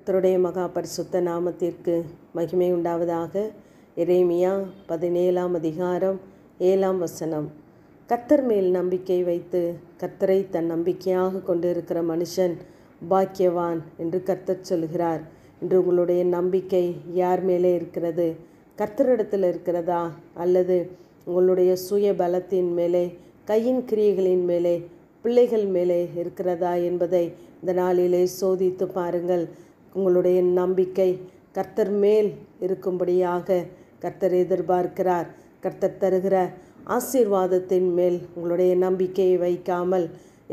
கர்த்தருடைய மகா பரிசுத்த நாமத்திற்கு மகிமை உண்டாவதாக. எரேமியா 17ஆம் அதிகாரம் 7ஆம் வசனம். கர்த்தர் மேல் நம்பிக்கை வைத்து கர்த்தரை தன் நம்பிக்கையாக கொண்டிருக்கிற மனுஷன் பாக்கியவான் என்று கர்த்தர் சொல்கிறார். இன்று உங்களுடைய நம்பிக்கை யார் மேலே இருக்கிறது? கர்த்தரிடத்தில் இருக்கிறதா, அல்லது உங்களுடைய சுய பலத்தின் மேலே, கையின் கிரியைகளின் மேலே, பிள்ளைகள் மேலே இருக்கிறதா என்பதை இந்த நாளிலே சோதித்து பாருங்கள். உங்களுடைய நம்பிக்கை கர்த்தர் மேல் இருக்கும்படியாக கர்த்தர் எதிர்பார்க்கிறார். கர்த்தர் தருகிற ஆசீர்வாதத்தின் மேல் உங்களுடைய நம்பிக்கையை வைக்காமல்,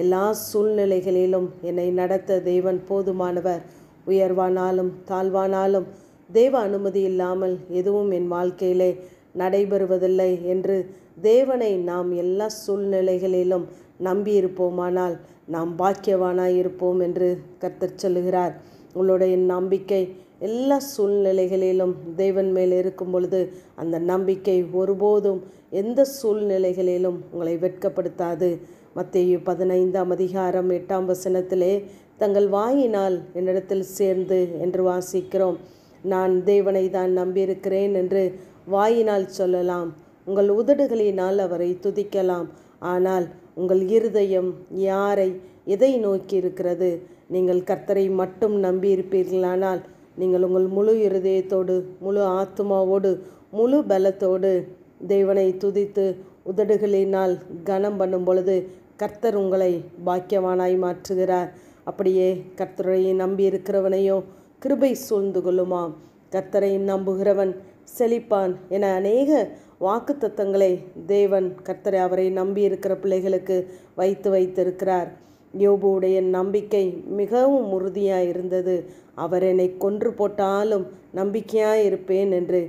எல்லா சூழ்நிலைகளிலும் என்னை நடத்த தேவன் போதுமானவர், உயர்வானாலும் தாழ்வானாலும் தேவ அனுமதி இல்லாமல் எதுவும் என் வாழ்க்கையிலே நடைபெறுவதில்லை என்று தேவனை நாம் எல்லா சூழ்நிலைகளிலும் நம்பியிருப்போமானால் நாம் பாக்கியவானாய் இருப்போம் என்று கர்த்தர் சொல்லுகிறார். உங்களுடைய நம்பிக்கை எல்லா சூழ்நிலைகளிலும் தேவன் மேல் இருக்கும் பொழுது அந்த நம்பிக்கை ஒருபோதும் எந்த சூழ்நிலைகளிலும் உங்களை வெட்கப்படுத்தாது. மத்தேயு 15ஆம் அதிகாரம் 8ஆம் வசனத்திலே தங்கள் வாயினால் என்னிடத்தில் சேர்ந்து என்று வாசிக்கிறோம். நான் தேவனை தான் நம்பியிருக்கிறேன் என்று வாயினால் சொல்லலாம், உங்கள் உதடுகளினால் அவரை துதிக்கலாம். ஆனால் உங்கள் இருதயம் யாரை, எதை நோக்கி இருக்கிறது? நீங்கள் கர்த்தரை மட்டும் நம்பியிருப்பீர்களானால் நீங்கள் உங்கள் முழு இருதயத்தோடு, முழு ஆத்துமாவோடு, முழு பலத்தோடு தேவனை துதித்து உதடுகளினால் கனம் பண்ணும் பொழுது கர்த்தர் உங்களை பாக்கியவானாய் மாற்றுகிறார். அப்படியே கர்த்தரை நம்பியிருக்கிறவனையோ கிருபை சூழ்ந்து கொள்ளுமாம். கர்த்தரை நம்புகிறவன் செழிப்பான் என அநேக வாக்குத்தத்தங்களை தேவன் கர்த்தரை அவரை நம்பியிருக்கிற பிள்ளைகளுக்கு வைத்திருக்கிறார். யோபுடைய நம்பிக்கை மிகவும் உறுதியாக இருந்தது. அவர் என்னை கொன்று போட்டாலும் நம்பிக்கையாக இருப்பேன் என்று.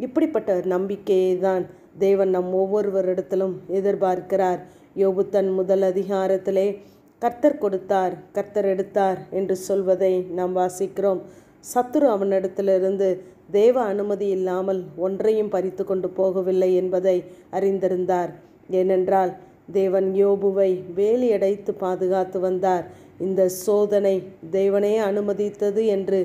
இப்படிப்பட்ட நம்பிக்கையை தான் தேவன் நம் ஒவ்வொருவரிடத்திலும் எதிர்பார்க்கிறார். யோபு தன் முதல் அதிகாரத்திலே கர்த்தர் கொடுத்தார், கர்த்தர் எடுத்தார் என்று சொல்வதை நாம் வாசிக்கிறோம். சத்துரு அவனிடத்திலிருந்து தேவ அனுமதி இல்லாமல் ஒன்றையும் பறித்து கொண்டு போகவில்லை என்பதை அறிந்திருந்தார். ஏனென்றால் தேவன் யோபுவை வேலியடைத்து பாதுகாத்து வந்தார். இந்த சோதனை தேவனே அனுமதித்தது என்று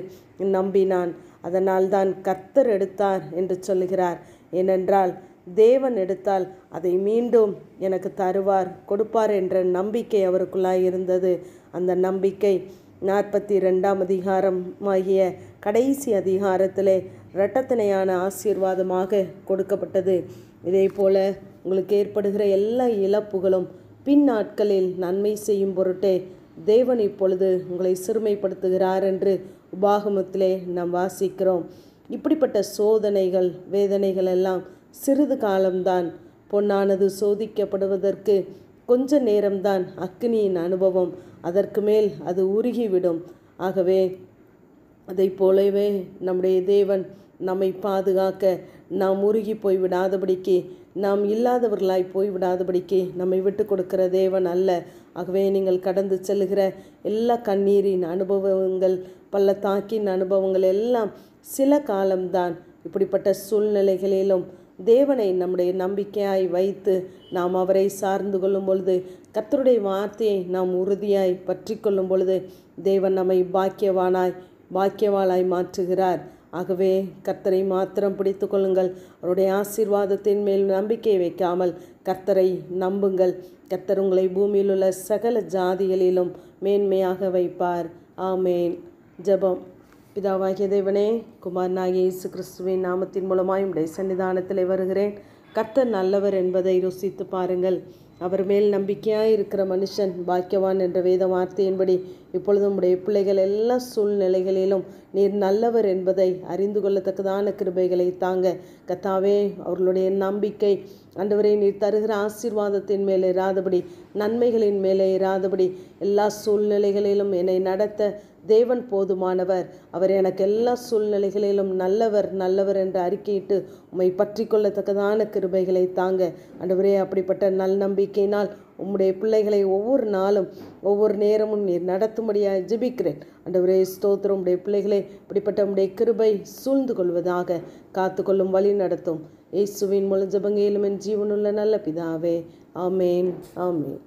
நம்பினான். அதனால் தான் கர்த்தர் எடுத்தார் என்று சொல்லுகிறார். ஏனென்றால் தேவன் எடுத்தால் அதை மீண்டும் எனக்கு தருவார், கொடுப்பார் என்ற நம்பிக்கை அவருக்குள்ளாய் இருந்தது. அந்த நம்பிக்கை 42ஆம் அதிகாரம் ஆகிய கடைசி அதிகாரத்திலே இரட்டத்தனையான ஆசீர்வாதமாக கொடுக்கப்பட்டது. இதே போல உங்களுக்கு ஏற்படுகிற எல்லா இழப்புகளும் பின் நாட்களில் நன்மை செய்யும் பொருட்டே தேவன் இப்பொழுது உங்களை சிறுமைப்படுத்துகிறார் என்று உபாகமத்திலே நாம் வாசிக்கிறோம். இப்படிப்பட்ட சோதனைகள், வேதனைகள் எல்லாம் சிறிது காலம்தான். பொன்னானது சோதிக்கப்படுவதற்கு கொஞ்ச நேரம்தான் அக்கினியின் அனுபவம், அதற்கு மேல் அது உருகிவிடும். ஆகவே அதை போலவே நம்முடைய தேவன் நம்மை பாதுகாக்க, நாம் உருகி போய்விடாதபடிக்கு, நாம் இல்லாதவர்களாய் போய்விடாதபடிக்கு நம்மை விட்டு கொடுக்கிற தேவன் அல்ல. ஆகவே நீங்கள் கடந்து செல்லுகிற எல்லா கண்ணீரின் அனுபவங்கள், பள்ளத்தாக்கின் அனுபவங்கள் எல்லாம் சில காலம்தான். இப்படிப்பட்ட சூழ்நிலைகளிலும் தேவனை நம்முடைய நம்பிக்கையாய் வைத்து நாம் அவரை சார்ந்து கொள்ளும் பொழுது, கர்த்தருடைய வார்த்தையை நாம் உறுதியாய் பற்றி கொள்ளும் பொழுது தேவன் நம்மை பாக்கியவாளாய் மாற்றுகிறார். ஆகவே கர்த்தரை மாத்திரம் பிடித்து கொள்ளுங்கள். அவருடைய ஆசீர்வாதத்தின் மேல் நம்பிக்கை வைக்காமல் கர்த்தரை நம்புங்கள். கர்த்தர் உங்களை பூமியில் உள்ள சகல ஜாதிகளிலும் மேன்மையாக வைப்பார். ஆமேன். ஜெபம். பிதாவாகிய தேவனே, குமாரனாகிய இயேசு கிறிஸ்துவின் நாமத்தின் மூலமாய் உடைய சன்னிதானத்தில் வருகிறேன். கர்த்தர் நல்லவர் என்பதை ருசித்து பாருங்கள். அவர் மேல் நம்பிக்கையாக இருக்கிற மனுஷன் பாக்கியவான் என்ற வேத வார்த்தையின்படி இப்பொழுதும் உடைய பிள்ளைகள் எல்லா சூழ்நிலைகளிலும் நீர் நல்லவர் என்பதை அறிந்து கொள்ளத்தக்கதான கிருபைகளை தாங்க. கர்த்தாவே, அவர்களுடைய நம்பிக்கை ஆண்டவரே நீர் தருகிற ஆசீர்வாதத்தின் மேலே இராதபடி, நன்மைகளின் மேலே இராதபடி, எல்லா சூழ்நிலைகளிலும் என்னை நடத்த தேவன் போதுமானவர், அவர் எனக்கு எல்லா சூழ்நிலைகளிலும் நல்லவர் என்று அறிக்கையிட்டு உம்மை பற்றி கொள்ளத்தக்கதான கிருபைகளை தாங்க. ஆண்டவரே, அப்படிப்பட்ட நல் நம்பிக்கையினால் உம்முடைய பிள்ளைகளை ஒவ்வொரு நாளும் ஒவ்வொரு நேரமும் நீர் நடத்தும்படியாக ஜெபிக்கிறேன். ஆண்டவரே ஸ்தோத்திரம். உடைய பிள்ளைகளை இப்படிப்பட்ட உம்முடைய கிருபை சூழ்ந்து கொள்வதாக, காத்து கொள்ளும், வழி நடத்தும். இயேசுவின் மூலம் ஜெபங்கேலும் என் ஜீவனுள்ள நல்ல பிதாவே. ஆமேன், ஆமேன்.